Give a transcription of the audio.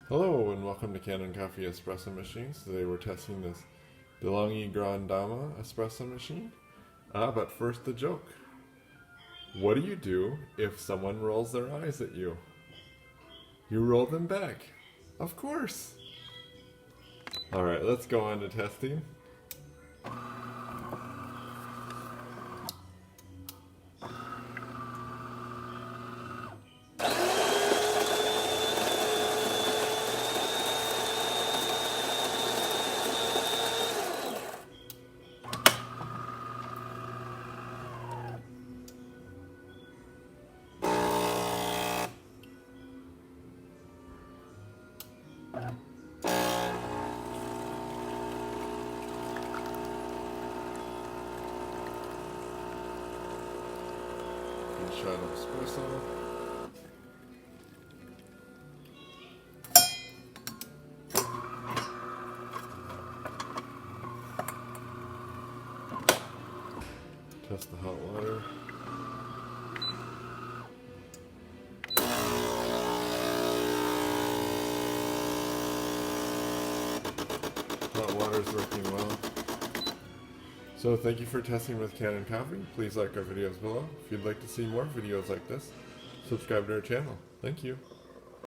Hello and welcome to Kanen Coffee Espresso Machines. Today we're testing this DeLonghi Gran Dama espresso machine. But first the joke. What do you do if someone rolls their eyes at you? You roll them back. Of course. Alright, let's go on to testing. Shot of espresso. Test the hot water. Hot water is working well. So thank you for testing with Kanen Coffee. Please like our videos below. If you'd like to see more videos like this, subscribe to our channel. Thank you.